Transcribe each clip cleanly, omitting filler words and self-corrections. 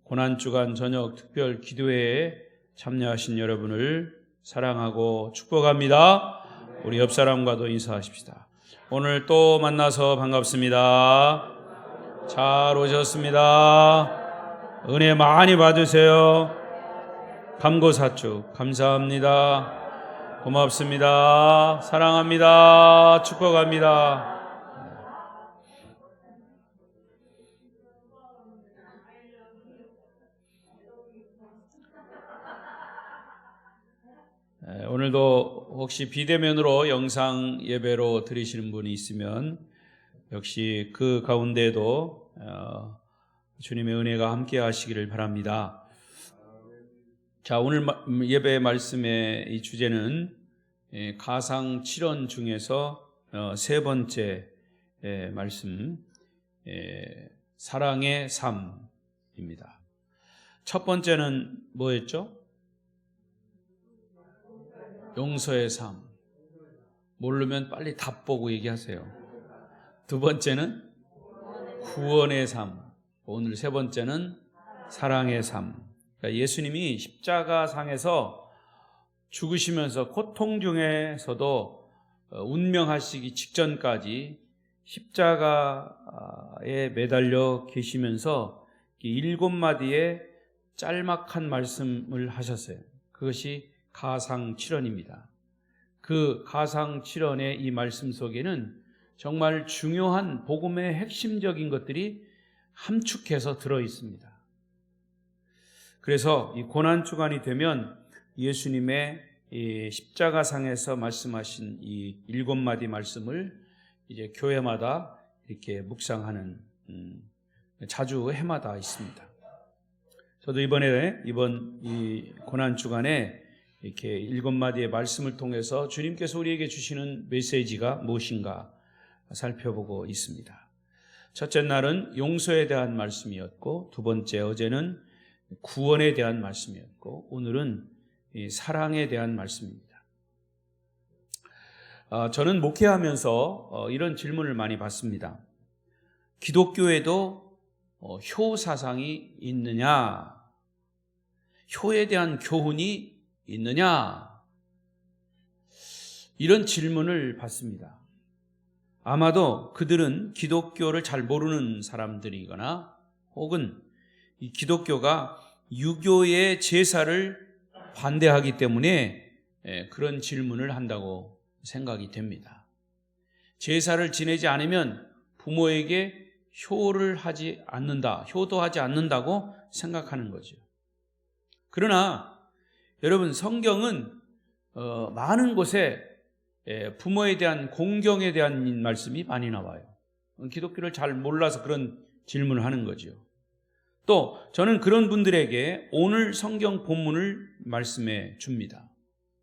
고난주간 저녁 특별 기도회에 참여하신 여러분을 사랑하고 축복합니다. 우리 옆 사람과도 인사하십시다. 오늘 또 만나서 반갑습니다. 잘 오셨습니다. 은혜 많이 받으세요. 감고사축 감사합니다. 고맙습니다. 사랑합니다. 축복합니다. 오늘도 혹시 비대면으로 영상 예배로 드리시는 분이 있으면 역시 그 가운데도 주님의 은혜가 함께 하시기를 바랍니다. 자, 오늘 예배 말씀의 이 주제는 가상 7원 중에서 세 번째 말씀, 사랑의 삶입니다. 첫 번째는 뭐였죠? 용서의 삶. 모르면 빨리 답 보고 얘기하세요. 두 번째는 구원의 삶. 오늘 세 번째는 사랑의 삶. 그러니까 예수님이 십자가상에서 죽으시면서 고통 중에서도 운명하시기 직전까지 십자가에 매달려 계시면서 7마디의 짤막한 말씀을 하셨어요. 그것이 가상칠언입니다. 그 가상칠언의 이 말씀 속에는 정말 중요한 복음의 핵심적인 것들이 함축해서 들어 있습니다. 그래서 이 고난주간이 되면 예수님의 이 십자가상에서 말씀하신 이 7마디 말씀을 이제 교회마다 이렇게 묵상하는 자주 해마다 있습니다. 저도 이번 이 고난주간에 이렇게 7마디의 말씀을 통해서 주님께서 우리에게 주시는 메시지가 무엇인가 살펴보고 있습니다. 첫째 날은 용서에 대한 말씀이었고, 두 번째 어제는 구원에 대한 말씀이었고, 오늘은 이 사랑에 대한 말씀입니다. 저는 목회하면서 이런 질문을 많이 받습니다. 기독교에도 효 사상이 있느냐? 효에 대한 교훈이 있느냐? 이런 질문을 받습니다. 아마도 그들은 기독교를 잘 모르는 사람들이거나 혹은 이 기독교가 유교의 제사를 반대하기 때문에 그런 질문을 한다고 생각이 됩니다. 제사를 지내지 않으면 부모에게 효도하지 않는다고 생각하는 거죠. 그러나 여러분, 성경은 많은 곳에 부모에 대한 공경에 대한 말씀이 많이 나와요. 기독교를 잘 몰라서 그런 질문을 하는 거죠. 또 저는 그런 분들에게 오늘 성경 본문을 말씀해 줍니다.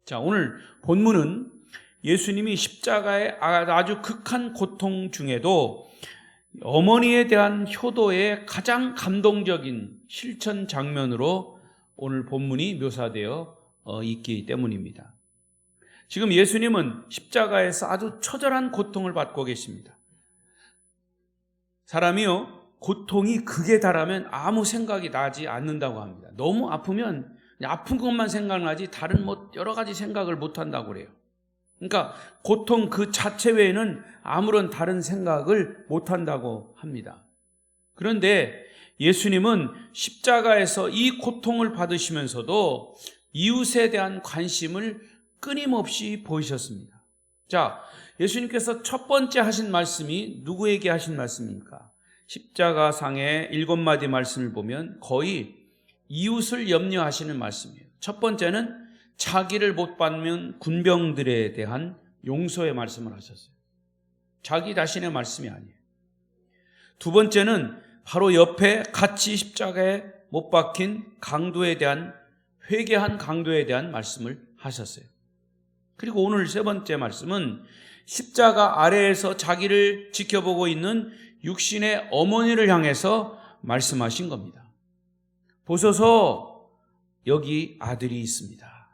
자, 오늘 본문은 예수님이 십자가의 아주 극한 고통 중에도 어머니에 대한 효도의 가장 감동적인 실천 장면으로 오늘 본문이 묘사되어 있기 때문입니다. 지금 예수님은 십자가에서 아주 처절한 고통을 받고 계십니다. 사람이요, 고통이 극에 달하면 아무 생각이 나지 않는다고 합니다. 너무 아프면 아픈 것만 생각나지 다른 여러 가지 생각을 못 한다고 그래요. 그러니까 고통 그 자체 외에는 아무런 다른 생각을 못 한다고 합니다. 그런데 예수님은 십자가에서 이 고통을 받으시면서도 이웃에 대한 관심을 끊임없이 보이셨습니다. 자, 예수님께서 첫 번째 하신 말씀이 누구에게 하신 말씀입니까? 십자가상의 7마디 말씀을 보면 거의 이웃을 염려하시는 말씀이에요. 첫 번째는 자기를 못 받는 군병들에 대한 용서의 말씀을 하셨어요. 자기 자신의 말씀이 아니에요. 두 번째는 바로 옆에 같이 십자가에 못 박힌 강도에 대한, 회개한 강도에 대한 말씀을 하셨어요. 그리고 오늘 세 번째 말씀은 십자가 아래에서 자기를 지켜보고 있는 육신의 어머니를 향해서 말씀하신 겁니다. 보소서, 여기 아들이 있습니다.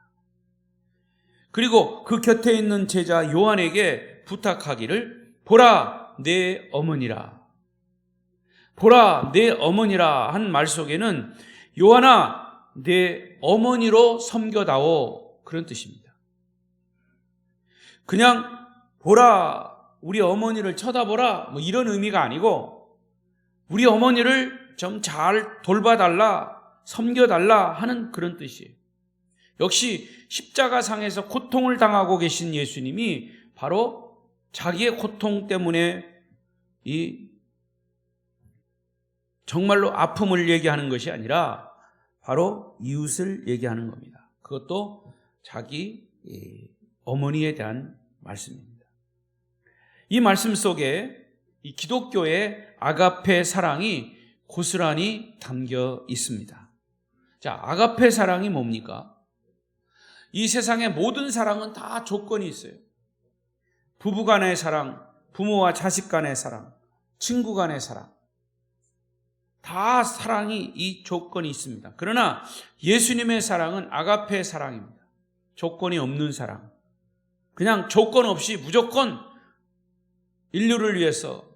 그리고 그 곁에 있는 제자 요한에게 부탁하기를, 보라, 내 어머니라. 보라, 내 어머니라 한 말 속에는 요한아, 내 어머니로 섬겨다오. 그런 뜻입니다. 그냥 보라, 우리 어머니를 쳐다보라, 뭐 이런 의미가 아니고 우리 어머니를 좀 잘 돌봐달라, 섬겨달라 하는 그런 뜻이에요. 역시 십자가상에서 고통을 당하고 계신 예수님이 바로 자기의 고통 때문에 이 정말로 아픔을 얘기하는 것이 아니라 바로 이웃을 얘기하는 겁니다. 그것도 자기 어머니에 대한 말씀입니다. 이 말씀 속에 이 기독교의 아가페 사랑이 고스란히 담겨 있습니다. 자, 아가페 사랑이 뭡니까? 이 세상의 모든 사랑은 다 조건이 있어요. 부부 간의 사랑, 부모와 자식 간의 사랑, 친구 간의 사랑, 다 사랑이 이 조건이 있습니다. 그러나 예수님의 사랑은 아가페 사랑입니다. 조건이 없는 사랑. 그냥 조건 없이 무조건 인류를 위해서,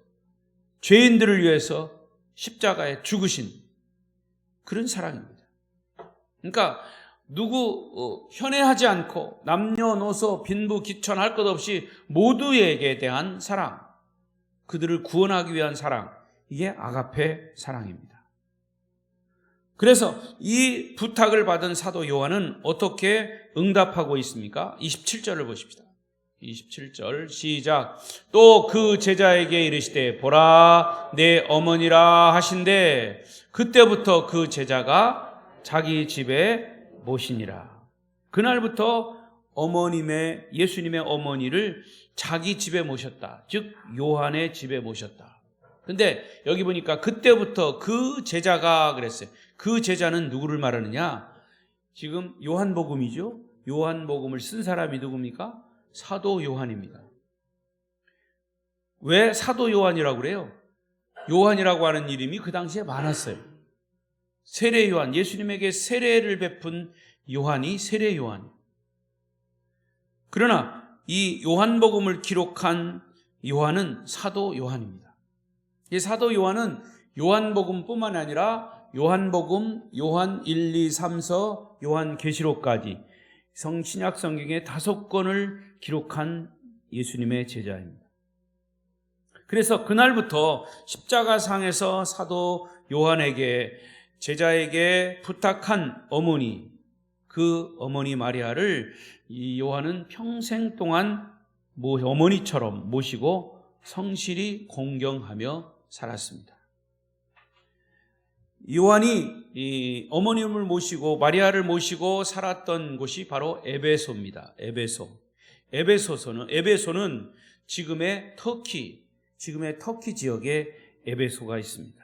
죄인들을 위해서 십자가에 죽으신 그런 사랑입니다. 그러니까 누구 현애하지 않고 남녀노소 빈부 귀천할 것 없이 모두에게 대한 사랑, 그들을 구원하기 위한 사랑, 이게 아가페 사랑입니다. 그래서 이 부탁을 받은 사도 요한은 어떻게 응답하고 있습니까? 27절을 보십시다. 27절 시작. 또 그 제자에게 이르시되 보라 내 어머니라 하신대 그때부터 그 제자가 자기 집에 모시니라. 그날부터 예수님의 어머니를 자기 집에 모셨다. 즉 요한의 집에 모셨다. 근데 여기 보니까 그때부터 그 제자가 그랬어요. 그 제자는 누구를 말하느냐? 지금 요한복음이죠. 요한복음을 쓴 사람이 누굽니까? 사도 요한입니다. 왜 사도 요한이라고 그래요? 요한이라고 하는 이름이 그 당시에 많았어요. 세례 요한, 예수님에게 세례를 베푼 요한이 세례 요한. 그러나 이 요한복음을 기록한 요한은 사도 요한입니다. 이 사도 요한은 요한복음뿐만 아니라 요한복음, 요한 1, 2, 3서, 요한계시록까지 신약 성경의 5권을 기록한 예수님의 제자입니다. 그래서 그날부터 십자가상에서 사도 요한에게 제자에게 부탁한 어머니, 그 어머니 마리아를 이 요한은 평생 동안 어머니처럼 모시고 성실히 공경하며 살았습니다. 요한이 이 어머님을 모시고 마리아를 모시고 살았던 곳이 바로 에베소입니다. 에베소는 지금의 터키 지역에 에베소가 있습니다.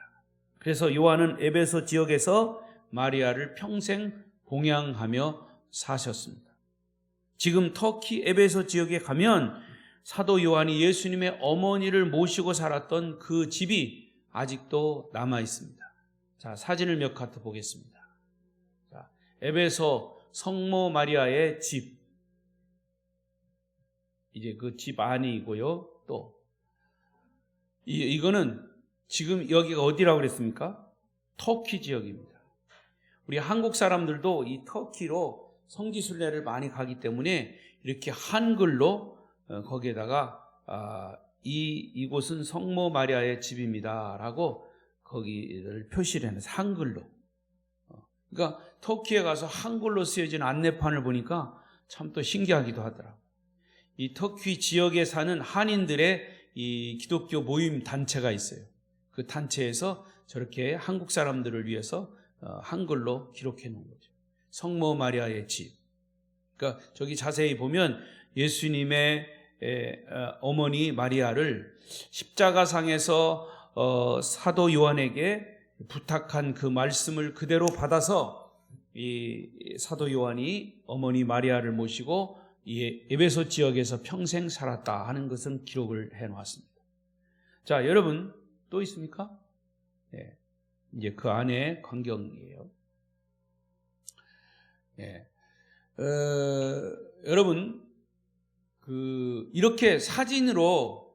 그래서 요한은 에베소 지역에서 마리아를 평생 봉양하며 사셨습니다. 지금 터키 에베소 지역에 가면 사도 요한이 예수님의 어머니를 모시고 살았던 그 집이 아직도 남아 있습니다. 자, 사진을 몇 카트 보겠습니다. 자, 에베소 성모 마리아의 집. 이제 그 집 안이고요. 또 이거는 지금 여기가 어디라고 그랬습니까? 터키 지역입니다. 우리 한국 사람들도 이 터키로 성지순례를 많이 가기 때문에 이렇게 한글로 거기에다가 이곳은 성모 마리아의 집입니다라고 거기를 표시를 해놔서 한글로. 그러니까 터키에 가서 한글로 쓰여진 안내판을 보니까 참 또 신기하기도 하더라고요. 이 터키 지역에 사는 한인들의 이 기독교 모임 단체가 있어요. 그 단체에서 저렇게 한국 사람들을 위해서 한글로 기록해 놓은 거죠. 성모 마리아의 집. 그러니까 저기 자세히 보면 예수님의 어머니 마리아를 십자가상에서 사도 요한에게 부탁한 그 말씀을 그대로 받아서 이 사도 요한이 어머니 마리아를 모시고 이 에베소 지역에서 평생 살았다 하는 것은 기록을 해놓았습니다. 자, 여러분 또 있습니까? 네, 이제 그 안에 광경이에요. 네. 여러분 이렇게 사진으로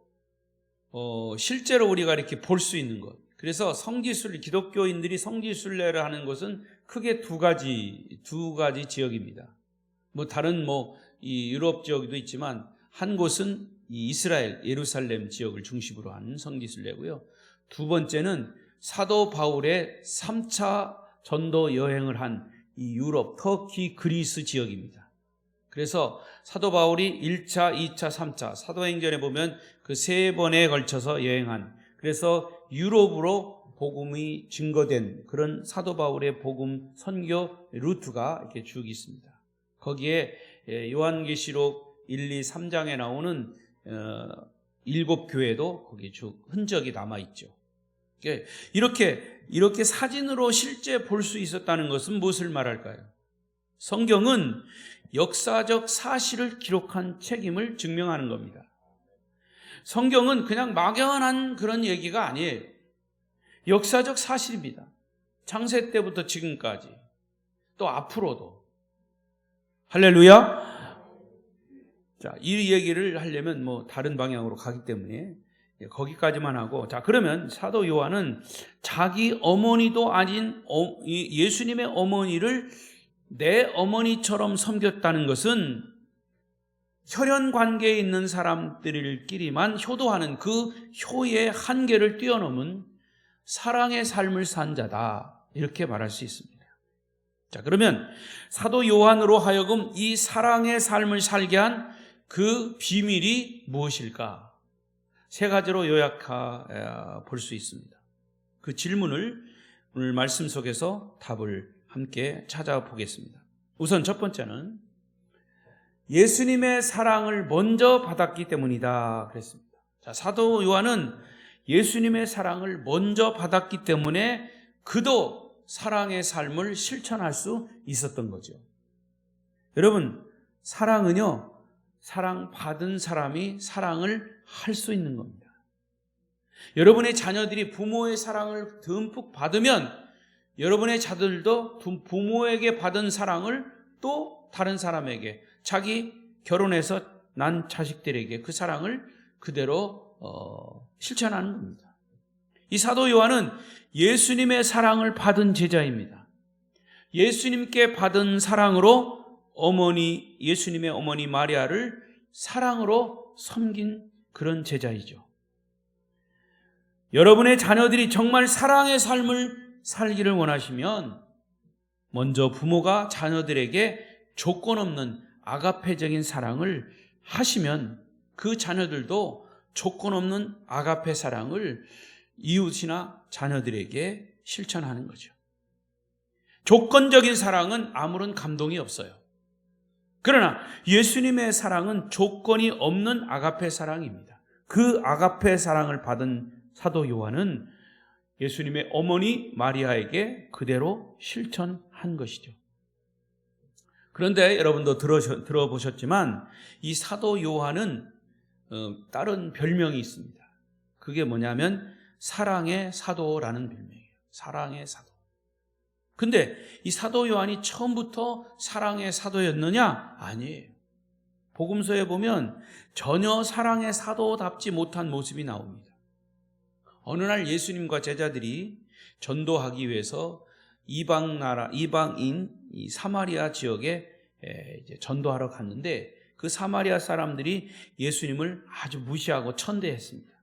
실제로 우리가 이렇게 볼 수 있는 것, 그래서 성지순례, 기독교인들이 성지순례를 하는 곳은 크게 두 가지 지역입니다. 다른 이 유럽 지역도 있지만 한 곳은 이 이스라엘 예루살렘 지역을 중심으로 한 성지순례고요. 두 번째는 사도 바울의 3차 전도 여행을 한 이 유럽, 터키, 그리스 지역입니다. 그래서 사도 바울이 1차, 2차, 3차 사도행전에 보면 그 세 번에 걸쳐서 여행한, 그래서 유럽으로 복음이 증거된 그런 사도 바울의 복음 선교 루트가 이렇게 쭉 있습니다. 거기에 요한계시록 1, 2, 3장에 나오는 7교회도 거기에 쭉 흔적이 남아있죠. 이렇게 사진으로 실제 볼 수 있었다는 것은 무엇을 말할까요? 성경은 역사적 사실을 기록한 책임을 증명하는 겁니다. 성경은 그냥 막연한 그런 얘기가 아니에요. 역사적 사실입니다. 창세 때부터 지금까지, 또 앞으로도. 할렐루야. 자, 이 얘기를 하려면 다른 방향으로 가기 때문에 거기까지만 하고, 자, 그러면 사도 요한은 자기 어머니도 아닌 예수님의 어머니를 내 어머니처럼 섬겼다는 것은 혈연 관계에 있는 사람들끼리만 효도하는 그 효의 한계를 뛰어넘은 사랑의 삶을 산 자다, 이렇게 말할 수 있습니다. 자, 그러면 사도 요한으로 하여금 이 사랑의 삶을 살게 한 그 비밀이 무엇일까? 세 가지로 요약해 볼 수 있습니다. 그 질문을 오늘 말씀 속에서 답을 함께 찾아보겠습니다. 우선 첫 번째는 예수님의 사랑을 먼저 받았기 때문이다 그랬습니다. 자, 사도 요한은 예수님의 사랑을 먼저 받았기 때문에 그도 사랑의 삶을 실천할 수 있었던 거죠. 여러분, 사랑은요, 사랑받은 사람이 사랑을 할 수 있는 겁니다. 여러분의 자녀들이 부모의 사랑을 듬뿍 받으면 여러분의 자들도 부모에게 받은 사랑을 또 다른 사람에게, 자기 결혼해서 난 자식들에게 그 사랑을 그대로 실천하는 겁니다. 이 사도 요한은 예수님의 사랑을 받은 제자입니다. 예수님께 받은 사랑으로 예수님의 어머니 마리아를 사랑으로 섬긴 그런 제자이죠. 여러분의 자녀들이 정말 사랑의 삶을 살기를 원하시면 먼저 부모가 자녀들에게 조건 없는 아가페적인 사랑을 하시면 그 자녀들도 조건 없는 아가페 사랑을 이웃이나 자녀들에게 실천하는 거죠. 조건적인 사랑은 아무런 감동이 없어요. 그러나 예수님의 사랑은 조건이 없는 아가페 사랑입니다. 그 아가페 사랑을 받은 사도 요한은 예수님의 어머니 마리아에게 그대로 실천한 것이죠. 그런데 여러분도 들어보셨지만 이 사도 요한은 다른 별명이 있습니다. 그게 뭐냐면 사랑의 사도라는 별명이에요. 사랑의 사도. 근데 이 사도 요한이 처음부터 사랑의 사도였느냐? 아니에요. 복음서에 보면 전혀 사랑의 사도답지 못한 모습이 나옵니다. 어느 날 예수님과 제자들이 전도하기 위해서 이방인 이 사마리아 지역에 이제 전도하러 갔는데 그 사마리아 사람들이 예수님을 아주 무시하고 천대했습니다.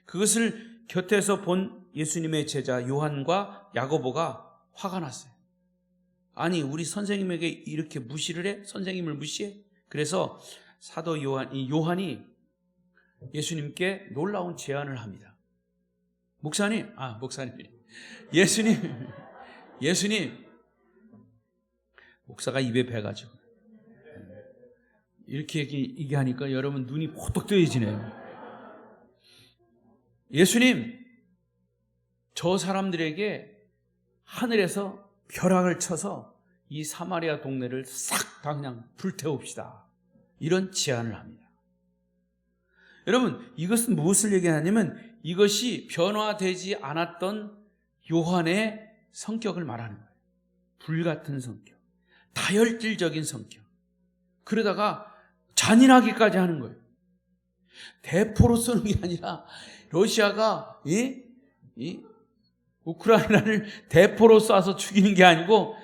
그것을 곁에서 본 예수님의 제자 요한과 야고보가 화가 났어요. 아니, 우리 선생님에게 이렇게 무시를 해? 선생님을 무시해? 그래서 사도 요한이 예수님께 놀라운 제안을 합니다. 목사님, 예수님, 목사가 입에 배가지고 이렇게 얘기하니까 여러분 눈이 호떡 뜨여지네요. 예수님, 저 사람들에게 하늘에서 벼락을 쳐서 이 사마리아 동네를 싹 다 그냥 불태웁시다. 이런 제안을 합니다. 여러분, 이것은 무엇을 얘기하냐면 이것이 변화되지 않았던 요한의 성격을 말하는 거예요. 불같은 성격, 다혈질적인 성격. 그러다가 잔인하기까지 하는 거예요. 대포로 쏘는 게 아니라 러시아가 이 우크라이나를 대포로 쏴서 죽이는 게 아니고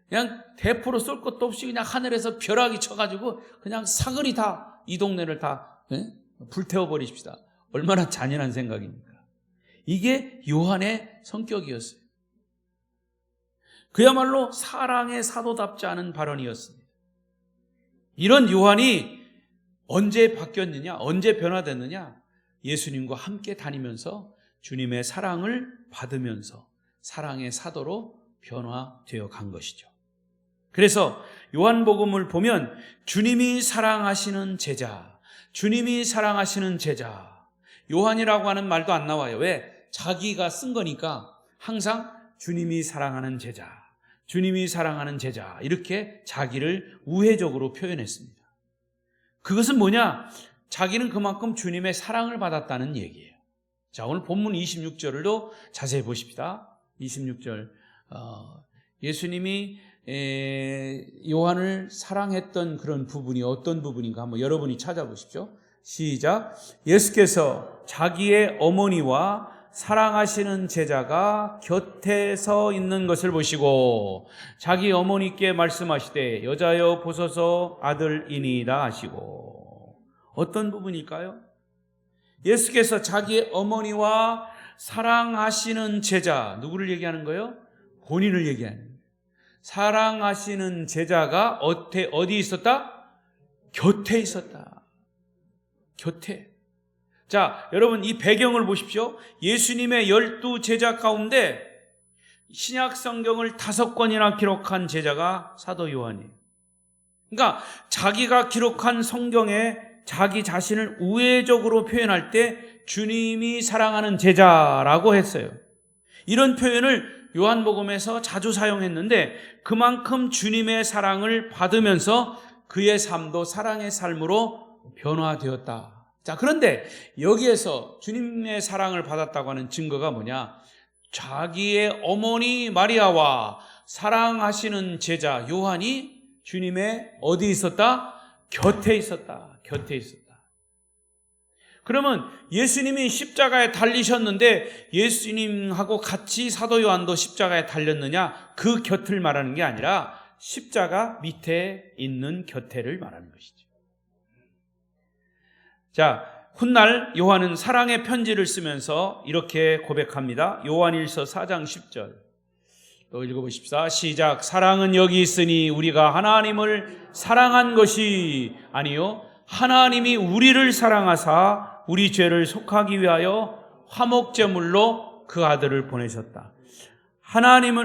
그냥 대포로 쏠 것도 없이 그냥 하늘에서 벼락이 쳐가지고 그냥 사거리 다 이 동네를 다 불태워버리십시다. 얼마나 잔인한 생각입니까? 이게 요한의 성격이었어요. 그야말로 사랑의 사도답지 않은 발언이었습니다. 이런 요한이 언제 바뀌었느냐? 언제 변화됐느냐? 예수님과 함께 다니면서 주님의 사랑을 받으면서 사랑의 사도로 변화되어 간 것이죠. 그래서 요한복음을 보면 주님이 사랑하시는 제자, 주님이 사랑하시는 제자, 요한이라고 하는 말도 안 나와요. 왜? 자기가 쓴 거니까 항상 주님이 사랑하는 제자, 주님이 사랑하는 제자 이렇게 자기를 우회적으로 표현했습니다. 그것은 뭐냐? 자기는 그만큼 주님의 사랑을 받았다는 얘기예요. 자, 오늘 본문 26절도 자세히 보십시다. 26절 예수님이 요한을 사랑했던 그런 부분이 어떤 부분인가 한번 여러분이 찾아보십시오. 시작. 예수께서 자기의 어머니와 사랑하시는 제자가 곁에 서 있는 것을 보시고 자기 어머니께 말씀하시되 여자여 보소서 아들이니이다 하시고. 어떤 부분일까요? 예수께서 자기의 어머니와 사랑하시는 제자, 누구를 얘기하는 거예요? 본인을 얘기하는 거예요. 사랑하시는 제자가 어디 있었다? 곁에 있었다. 곁에. 자, 여러분 이 배경을 보십시오. 예수님의 12 제자 가운데 신약 성경을 5권이나 기록한 제자가 사도 요한이에요. 그러니까 자기가 기록한 성경에 자기 자신을 우회적으로 표현할 때 주님이 사랑하는 제자라고 했어요. 이런 표현을 요한복음에서 자주 사용했는데 그만큼 주님의 사랑을 받으면서 그의 삶도 사랑의 삶으로 변화되었다. 자, 그런데 여기에서 주님의 사랑을 받았다고 하는 증거가 뭐냐? 자기의 어머니 마리아와 사랑하시는 제자 요한이 주님의 어디 있었다? 곁에 있었다. 곁에 있었다. 그러면 예수님이 십자가에 달리셨는데 예수님하고 같이 사도 요한도 십자가에 달렸느냐? 그 곁을 말하는 게 아니라 십자가 밑에 있는 곁에를 말하는 것이죠. 자, 훗날 요한은 사랑의 편지를 쓰면서 이렇게 고백합니다. 요한일서 4장 10절 또 읽어보십시다. 시작. 사랑은 여기 있으니 우리가 하나님을 사랑한 것이 아니요 하나님이 우리를 사랑하사 우리 죄를 속하기 위하여 화목제물로 그 아들을 보내셨다.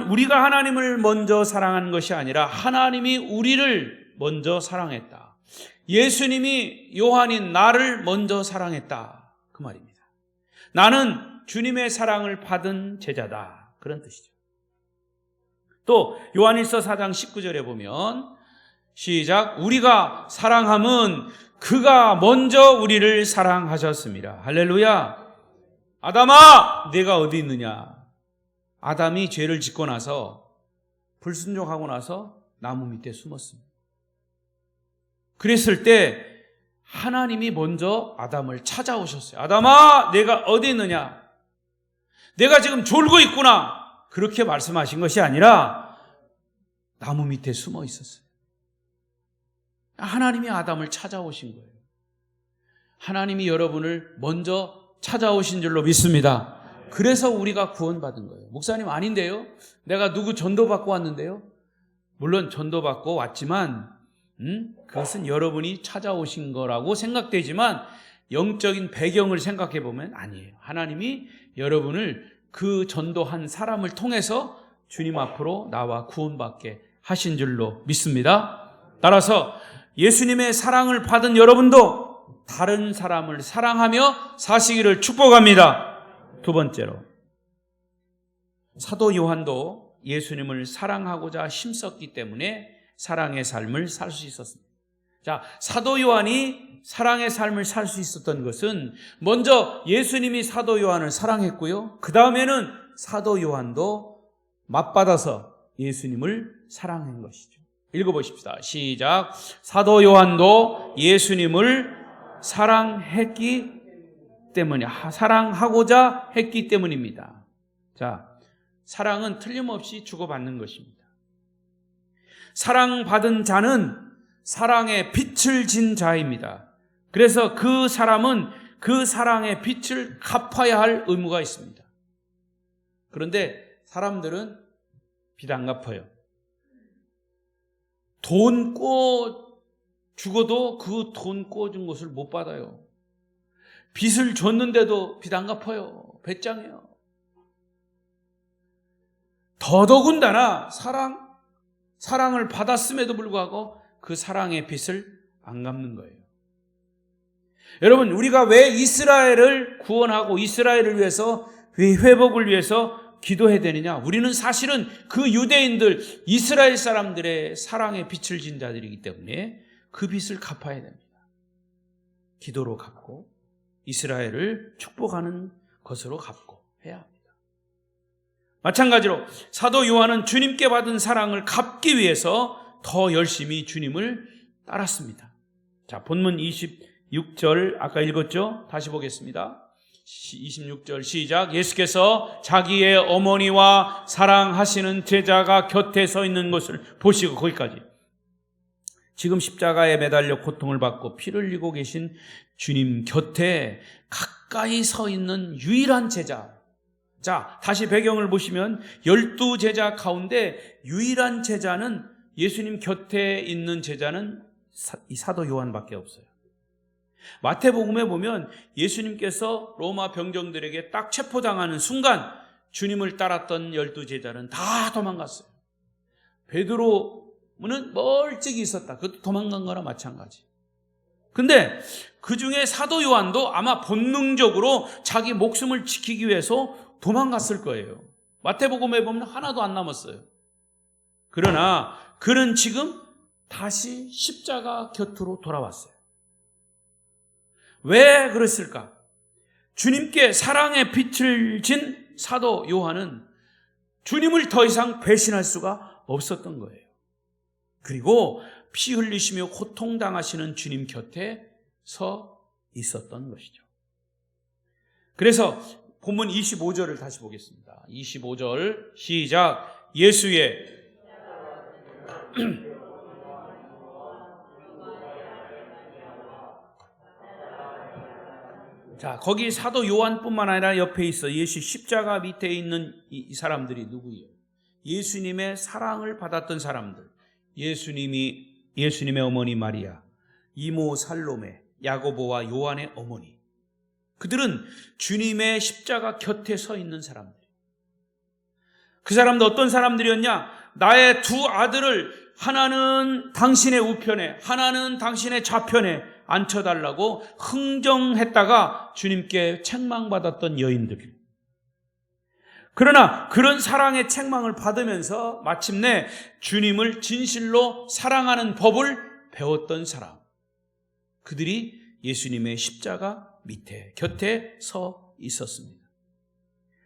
우리가 하나님을 먼저 사랑한 것이 아니라 하나님이 우리를 먼저 사랑했다. 예수님이 요한인 나를 먼저 사랑했다. 그 말입니다. 나는 주님의 사랑을 받은 제자다. 그런 뜻이죠. 또 요한일서 4장 19절에 보면 시작. 우리가 사랑함은 그가 먼저 우리를 사랑하셨습니다. 할렐루야. 아담아 네가 어디 있느냐. 아담이 죄를 짓고 나서 불순종하고 나서 나무 밑에 숨었습니다. 그랬을 때 하나님이 먼저 아담을 찾아오셨어요. 아담아 내가 어디 있느냐. 내가 지금 졸고 있구나. 그렇게 말씀하신 것이 아니라 나무 밑에 숨어 있었어요. 하나님이 아담을 찾아오신 거예요. 하나님이 여러분을 먼저 찾아오신 줄로 믿습니다. 그래서 우리가 구원받은 거예요. 목사님 아닌데요? 내가 누구 전도받고 왔는데요? 물론 전도받고 왔지만 그것은 여러분이 찾아오신 거라고 생각되지만 영적인 배경을 생각해 보면 아니에요. 하나님이 여러분을 그 전도한 사람을 통해서 주님 앞으로 나와 구원받게 하신 줄로 믿습니다. 따라서 예수님의 사랑을 받은 여러분도 다른 사람을 사랑하며 사시기를 축복합니다. 두 번째로 사도 요한도 예수님을 사랑하고자 힘썼기 때문에 사랑의 삶을 살 수 있었습니다. 자, 사도 요한이 사랑의 삶을 살 수 있었던 것은 먼저 예수님이 사도 요한을 사랑했고요. 그 다음에는 사도 요한도 맞받아서 예수님을 사랑한 것이죠. 읽어보십시다. 시작. 사도 요한도 예수님을 사랑하고자 했기 때문입니다. 자, 사랑은 틀림없이 주고받는 것입니다. 사랑받은 자는 사랑의 빛을 진 자입니다. 그래서 그 사람은 그 사랑의 빛을 갚아야 할 의무가 있습니다. 그런데 사람들은 빚 안 갚아요. 돈 꿔 죽어도 그 돈 꿔준 것을 못 받아요. 빚을 줬는데도 빚 안 갚아요. 배짱이에요. 더더군다나 사랑을 받았음에도 불구하고 그 사랑의 빚을 안 갚는 거예요. 여러분, 우리가 왜 이스라엘을 구원하고 이스라엘을 위해서, 회복을 위해서 기도해야 되느냐? 우리는 사실은 그 유대인들, 이스라엘 사람들의 사랑의 빚을 진 자들이기 때문에 그 빚을 갚아야 됩니다. 기도로 갚고 이스라엘을 축복하는 것으로 갚고 해야 합니다. 마찬가지로 사도 요한은 주님께 받은 사랑을 갚기 위해서 더 열심히 주님을 따랐습니다. 자, 본문 26절 아까 읽었죠? 다시 보겠습니다. 26절 시작. 예수께서 자기의 어머니와 사랑하시는 제자가 곁에 서 있는 것을 보시고, 거기까지. 지금 십자가에 매달려 고통을 받고 피를 흘리고 계신 주님 곁에 가까이 서 있는 유일한 제자. 자, 다시 배경을 보시면 12제자 가운데 유일한 제자는, 예수님 곁에 있는 제자는 사도 요한밖에 없어요. 마태복음에 보면 예수님께서 로마 병정들에게 딱 체포당하는 순간 주님을 따랐던 12제자는 다 도망갔어요. 베드로는 멀찍이 있었다. 그것도 도망간 거나 마찬가지. 근데 그 중에 사도 요한도 아마 본능적으로 자기 목숨을 지키기 위해서 도망갔을 거예요. 마태복음에 보면 하나도 안 남았어요. 그러나 그는 지금 다시 십자가 곁으로 돌아왔어요. 왜 그랬을까? 주님께 사랑의 빛을 진 사도 요한은 주님을 더 이상 배신할 수가 없었던 거예요. 그리고 피 흘리시며 고통당하시는 주님 곁에 서 있었던 것이죠. 그래서 본문 25절을 다시 보겠습니다. 25절 시작. 예수의 자, 거기 사도 요한뿐만 아니라 옆에 있어 예수 십자가 밑에 있는 이 사람들이 누구예요? 예수님의 사랑을 받았던 사람들. 예수님의 어머니 마리아, 이모 살로메, 야고보와 요한의 어머니. 그들은 주님의 십자가 곁에 서 있는 사람들. 그 사람도 어떤 사람들이었냐? 나의 두 아들을 하나는 당신의 우편에, 하나는 당신의 좌편에 앉혀달라고 흥정했다가 주님께 책망받았던 여인들. 그러나 그런 사랑의 책망을 받으면서 마침내 주님을 진실로 사랑하는 법을 배웠던 사람. 그들이 예수님의 십자가 밑에, 곁에 서 있었습니다.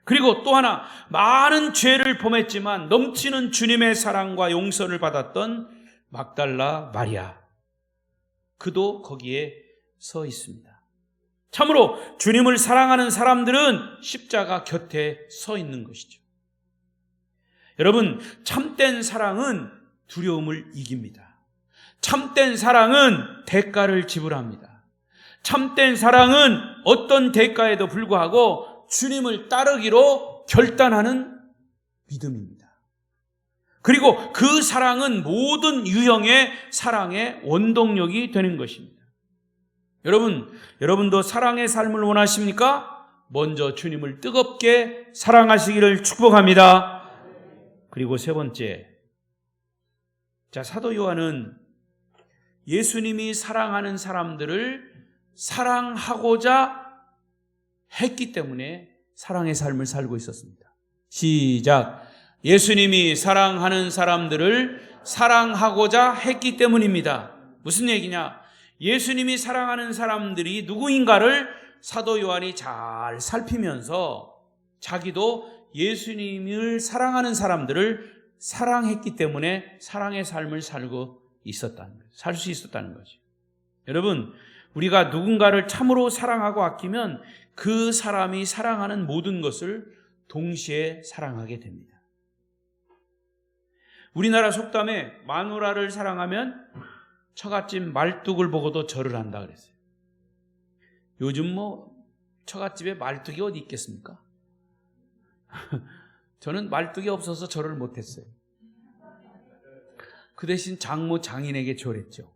그리고 또 하나, 많은 죄를 범했지만 넘치는 주님의 사랑과 용서를 받았던 막달라 마리아. 그도 거기에 서 있습니다. 참으로 주님을 사랑하는 사람들은 십자가 곁에 서 있는 것이죠. 여러분, 참된 사랑은 두려움을 이깁니다. 참된 사랑은 대가를 지불합니다. 참된 사랑은 어떤 대가에도 불구하고 주님을 따르기로 결단하는 믿음입니다. 그리고 그 사랑은 모든 유형의 사랑의 원동력이 되는 것입니다. 여러분도 사랑의 삶을 원하십니까? 먼저 주님을 뜨겁게 사랑하시기를 축복합니다. 그리고 세 번째, 자, 사도 요한은 예수님이 사랑하는 사람들을 사랑하고자 했기 때문에 사랑의 삶을 살고 있었습니다. 시작. 예수님이 사랑하는 사람들을 사랑하고자 했기 때문입니다. 무슨 얘기냐? 예수님이 사랑하는 사람들이 누구인가를 사도 요한이 잘 살피면서 자기도 예수님을 사랑하는 사람들을 사랑했기 때문에 사랑의 삶을 살고 있었다는 거예요. 살 수 있었다는 거죠. 여러분, 우리가 누군가를 참으로 사랑하고 아끼면 그 사람이 사랑하는 모든 것을 동시에 사랑하게 됩니다. 우리나라 속담에 마누라를 사랑하면 처갓집 말뚝을 보고도 절을 한다 그랬어요. 요즘 처갓집에 말뚝이 어디 있겠습니까? 저는 말뚝이 없어서 절을 못했어요. 그 대신 장모 장인에게 절했죠.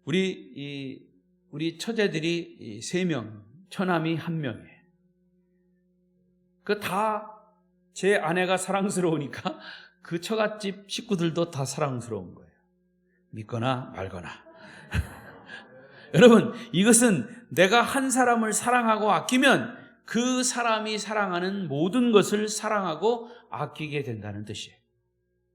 우리 처제들이 3명, 처남이 1명이에요. 그 다 제 아내가 사랑스러우니까 그 처갓집 식구들도 다 사랑스러운 거예요. 믿거나 말거나. 여러분, 이것은 내가 한 사람을 사랑하고 아끼면 그 사람이 사랑하는 모든 것을 사랑하고 아끼게 된다는 뜻이에요.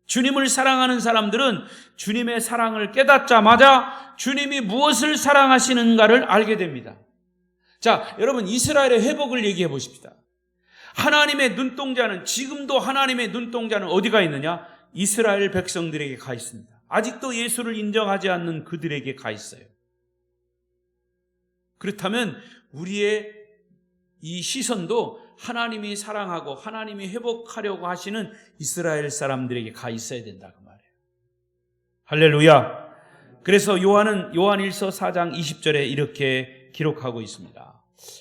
주님을 사랑하는 사람들은 주님의 사랑을 깨닫자마자 주님이 무엇을 사랑하시는가를 알게 됩니다. 자, 여러분, 이스라엘의 회복을 얘기해 보십시다. 하나님의 눈동자는, 지금도 하나님의 눈동자는 어디가 있느냐? 이스라엘 백성들에게 가 있습니다. 아직도 예수를 인정하지 않는 그들에게 가 있어요. 그렇다면 우리의 이 시선도 하나님이 사랑하고 하나님이 회복하려고 하시는 이스라엘 사람들에게 가 있어야 된다 그 말이에요. 할렐루야. 그래서 요한은 요한일서 4장 20절에 이렇게 기록하고 있습니다.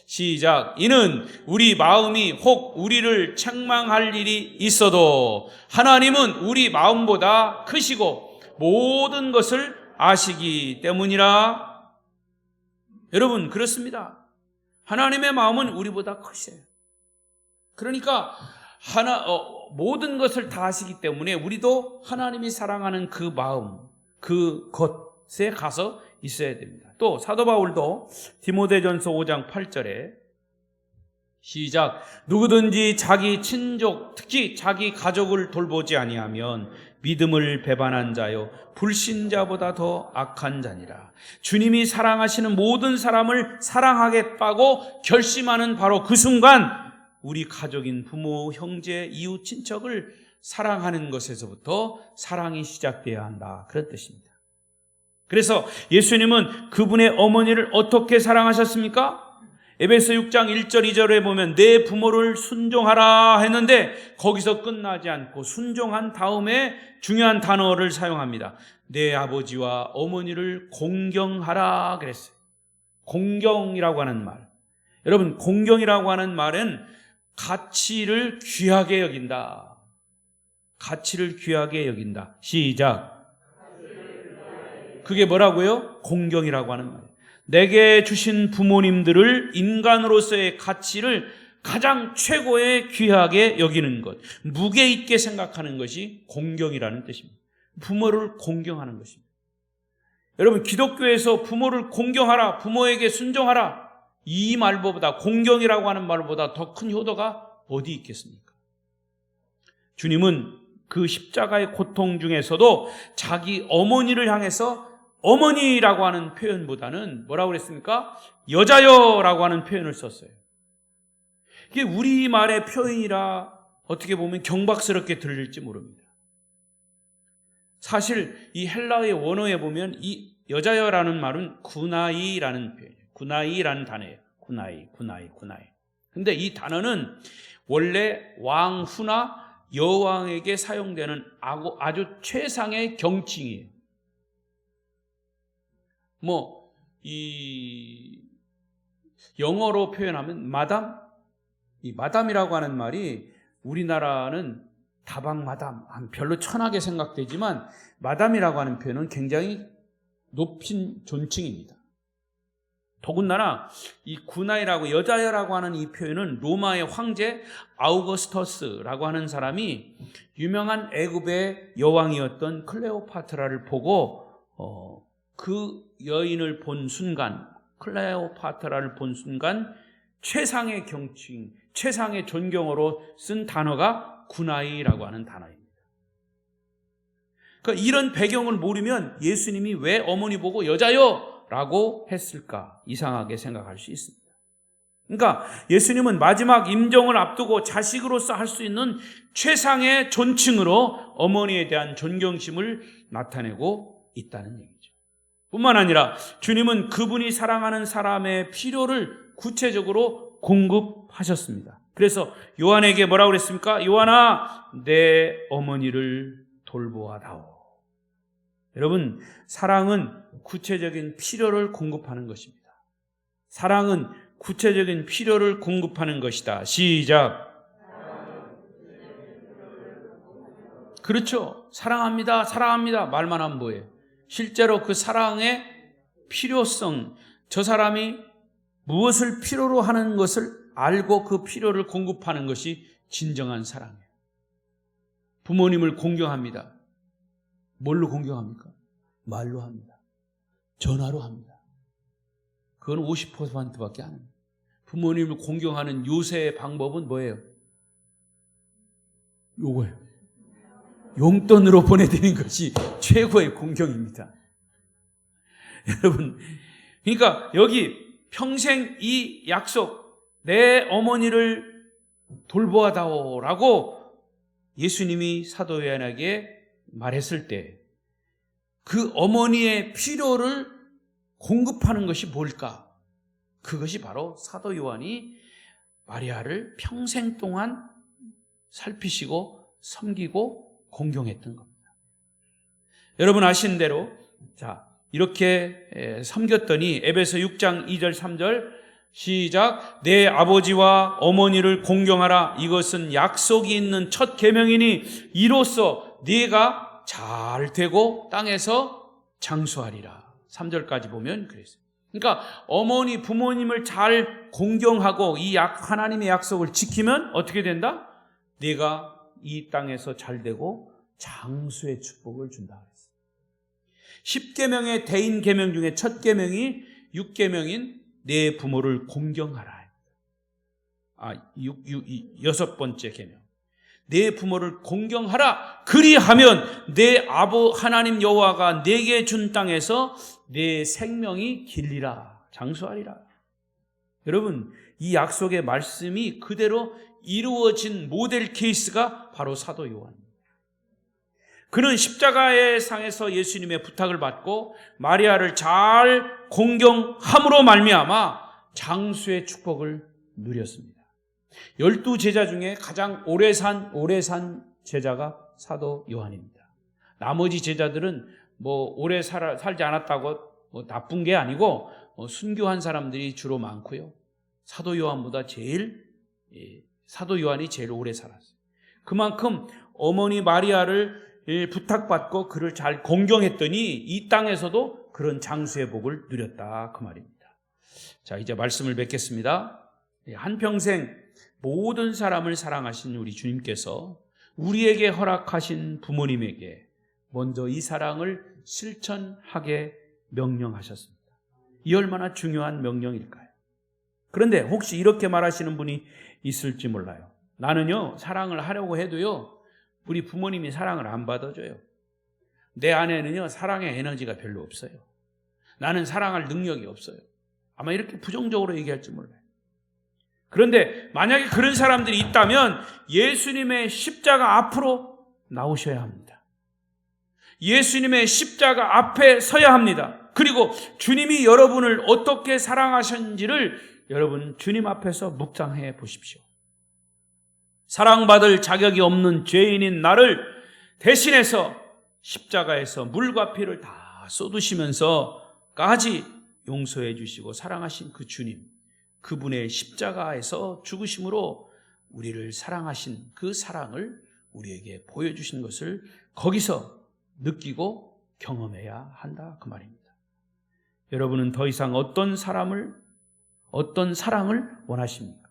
시작. 이는 우리 마음이 혹 우리를 책망할 일이 있어도 하나님은 우리 마음보다 크시고 모든 것을 아시기 때문이라. 여러분, 그렇습니다. 하나님의 마음은 우리보다 크세요. 그러니까 모든 것을 다 아시기 때문에 우리도 하나님이 사랑하는 그 마음, 그것에 가서 있어야 됩니다. 또 사도 바울도 디모데전서 5장 8절에 시작. 누구든지 자기 친족, 특히 자기 가족을 돌보지 아니하면 믿음을 배반한 자요 불신자보다 더 악한 자니라. 주님이 사랑하시는 모든 사람을 사랑하겠다고 결심하는 바로 그 순간 우리 가족인 부모, 형제, 이웃, 친척을 사랑하는 것에서부터 사랑이 시작돼야 한다. 그런 뜻입니다. 그래서 예수님은 그분의 어머니를 어떻게 사랑하셨습니까? 에베소 6장 1절 2절에 보면 내 부모를 순종하라 했는데 거기서 끝나지 않고 순종한 다음에 중요한 단어를 사용합니다. 내 아버지와 어머니를 공경하라 그랬어요. 공경이라고 하는 말. 여러분, 공경이라고 하는 말은 가치를 귀하게 여긴다. 가치를 귀하게 여긴다. 시작. 그게 뭐라고요? 공경이라고 하는 말이에요. 내게 주신 부모님들을 인간으로서의 가치를 가장 최고의 귀하게 여기는 것, 무게 있게 생각하는 것이 공경이라는 뜻입니다. 부모를 공경하는 것입니다. 여러분, 기독교에서 부모를 공경하라, 부모에게 순종하라, 이 말보다, 공경이라고 하는 말보다 더 큰 효도가 어디 있겠습니까? 주님은 그 십자가의 고통 중에서도 자기 어머니를 향해서 어머니라고 하는 표현보다는 뭐라고 그랬습니까? 여자여라고 하는 표현을 썼어요. 이게 우리말의 표현이라 어떻게 보면 경박스럽게 들릴지 모릅니다. 사실 이 헬라어의 원어에 보면 이 여자여라는 말은 구나이라는 표현이에요. 구나이라는 단어예요. 구나이. 근데 이 단어는 원래 왕후나 여왕에게 사용되는 아주 최상의 경칭이에요. 이 영어로 표현하면 마담? 이 마담이라고 하는 말이 우리나라는 다방 마담, 별로 천하게 생각되지만 마담이라고 하는 표현은 굉장히 높인 존칭입니다. 더군다나 이 구나이라고 여자여라고 하는 이 표현은 로마의 황제 아우거스터스라고 하는 사람이 유명한 애굽의 여왕이었던 클레오파트라를 보고 그 여인을 본 순간, 클레오파트라를 본 순간 최상의 경칭, 최상의 존경어로 쓴 단어가 구나이라고 하는 단어입니다. 그러니까 이런 배경을 모르면 예수님이 왜 어머니 보고 여자여 라고 했을까 이상하게 생각할 수 있습니다. 그러니까 예수님은 마지막 임종을 앞두고 자식으로서 할 수 있는 최상의 존칭으로 어머니에 대한 존경심을 나타내고 있다는 얘기죠. 뿐만 아니라 주님은 그분이 사랑하는 사람의 필요를 구체적으로 공급하셨습니다. 그래서 요한에게 뭐라고 그랬습니까? 요한아, 내 어머니를 돌보아다오. 여러분, 사랑은 구체적인 필요를 공급하는 것입니다. 사랑은 구체적인 필요를 공급하는 것이다. 시작. 그렇죠. 사랑합니다. 사랑합니다. 말만 하면 뭐예요? 실제로 그 사랑의 필요성, 저 사람이 무엇을 필요로 하는 것을 알고 그 필요를 공급하는 것이 진정한 사랑이에요. 부모님을 공경합니다. 뭘로 공경합니까? 말로 합니다. 전화로 합니다. 그건 50%밖에 안 합니다. 부모님을 공경하는 요새의 방법은 뭐예요? 요거예요. 용돈으로 보내드리는 것이 최고의 공경입니다. 여러분, 그러니까 여기 평생 이 약속, 내 어머니를 돌보아다오라고 예수님이 사도 요한에게 말했을 때 그 어머니의 필요를 공급하는 것이 뭘까? 그것이 바로 사도 요한이 마리아를 평생 동안 살피시고 섬기고 공경했던 겁니다. 여러분 아시는 대로 이렇게 섬겼더니 에베소 6장 2절 3절 시작. 내 아버지와 어머니를 공경하라. 이것은 약속이 있는 첫 계명이니 이로써 네가 잘 되고 땅에서 장수하리라. 3절까지 보면 그랬어요. 그러니까 어머니 부모님을 잘 공경하고 이 하나님의 약속을 지키면 어떻게 된다? 네가 이 땅에서 잘 되고 장수의 축복을 준다 그랬어요. 10계명의 대인 계명 중에 첫 계명이 6계명인 내 부모를 공경하라. 여섯 번째 계명. 내 부모를 공경하라. 그리하면 내 아버 하나님 여호와가 내게 준 땅에서 내 생명이 길리라. 장수하리라. 여러분, 이 약속의 말씀이 그대로 이루어진 모델 케이스가 바로 사도 요한입니다. 그는 십자가의 상에서 예수님의 부탁을 받고 마리아를 잘 공경함으로 말미암아 장수의 축복을 누렸습니다. 12제자 중에 가장 오래 산 제자가 사도 요한입니다. 나머지 제자들은 오래 살지 않았다고 나쁜 게 아니고 순교한 사람들이 주로 많고요. 사도 요한이 제일 오래 살았어요. 그만큼 어머니 마리아를 부탁받고 그를 잘 공경했더니 이 땅에서도 그런 장수의 복을 누렸다 그 말입니다. 자, 이제 말씀을 맺겠습니다. 한평생 모든 사람을 사랑하신 우리 주님께서 우리에게 허락하신 부모님에게 먼저 이 사랑을 실천하게 명령하셨습니다. 이 얼마나 중요한 명령일까요? 그런데 혹시 이렇게 말하시는 분이 있을지 몰라요. 나는요, 사랑을 하려고 해도요, 우리 부모님이 사랑을 안 받아줘요. 내 안에는요, 사랑의 에너지가 별로 없어요. 나는 사랑할 능력이 없어요. 아마 이렇게 부정적으로 얘기할지 몰라요. 그런데 만약에 그런 사람들이 있다면 예수님의 십자가 앞으로 나오셔야 합니다. 예수님의 십자가 앞에 서야 합니다. 그리고 주님이 여러분을 어떻게 사랑하셨는지를 여러분 주님 앞에서 묵상해 보십시오. 사랑받을 자격이 없는 죄인인 나를 대신해서 십자가에서 물과 피를 다 쏟으시면서까지 용서해 주시고 사랑하신 그 주님, 그분의 십자가에서 죽으심으로 우리를 사랑하신 그 사랑을 우리에게 보여주신 것을 거기서 느끼고 경험해야 한다 그 말입니다. 여러분은 더 이상 어떤 사랑을 원하십니까?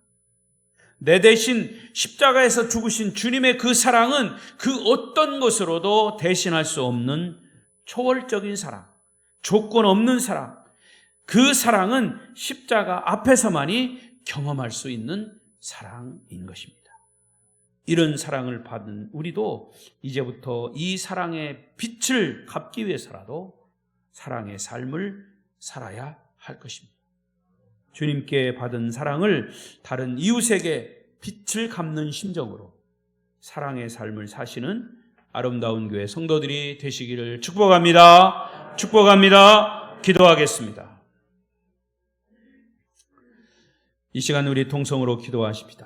내 대신 십자가에서 죽으신 주님의 그 사랑은 그 어떤 것으로도 대신할 수 없는 초월적인 사랑, 조건 없는 사랑, 그 사랑은 십자가 앞에서만이 경험할 수 있는 사랑인 것입니다. 이런 사랑을 받은 우리도 이제부터 이 사랑의 빛을 갚기 위해서라도 사랑의 삶을 살아야 할 것입니다. 주님께 받은 사랑을 다른 이웃에게 빛을 갚는 심정으로 사랑의 삶을 사시는 아름다운 교회 성도들이 되시기를 축복합니다. 축복합니다. 기도하겠습니다. 이 시간 우리 통성으로 기도하십시다.